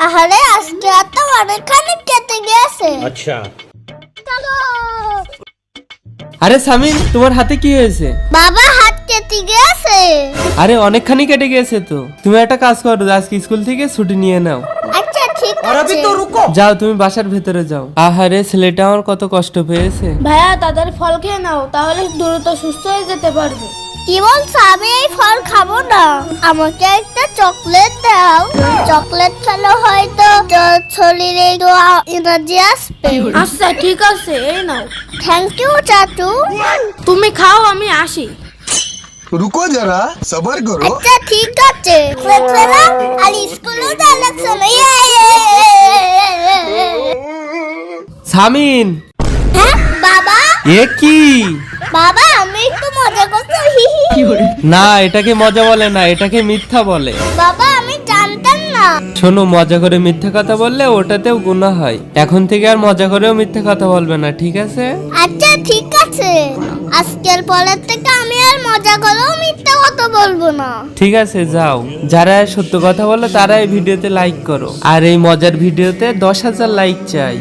আহারে আজকে তো অনেকখানি কেটে গেছে। আচ্ছা। আরে সামিন, তোমার হাতে কি হয়েছে? বাবা হাত কেটে গেছে। আরে অনেকখানি কেটে গেছে তো। তুমি একটা কাজ করো, আজকে স্কুল থেকে ছুটি নিয়ে নাও। আচ্ছা ঠিক আছে। যাও, তুমি বাসার ভেতরে যাও। আহারে ছেলেটা আমার কত কষ্ট পেয়েছে। ভাইয়া তাদের ফল খেয়ে নাও, তাহলে দ্রুত সুস্থ হয়ে যেতে পারবে। কি বলছো? আমি এই ফল খাবো না। আমাকে একটা চকলেট দাও। চকলেট খেলে হয়তো তোর শরীরে একটু এনার্জি আসবে। আচ্ছা ঠিক আছে, এই নাও। থ্যাংক ইউ চাচু। তুমি খাও, আমি আসি। रुको जरा सबर करो। আচ্ছা ঠিক আছে। চলো আর স্কুলে যাচ্ছ না। সামিন, হ্যাঁ বাবা। এ কি? বাবা আমি একটু মজা করছি। না, এটাকে মজা বলে না, এটাকে মিথ্যা বলে। বাবা আমি জানতাম না। শোনো, মজা করে মিথ্যা কথা বললে ওটাতেও গুনাহ হয়। এখন থেকে আর মজা করেও মিথ্যা কথা বলবে না, ঠিক আছে? আচ্ছা ঠিক আছে। আজকের পরের থেকে আমি আর মজা করেও মিথ্যা কথা বলবো না। ঠিক আছে, যাও। যারা সত্য কথা বলে তারা এই ভিডিওতে লাইক করো, আর এই মজার ভিডিওতে 10,000 লাইক চাই।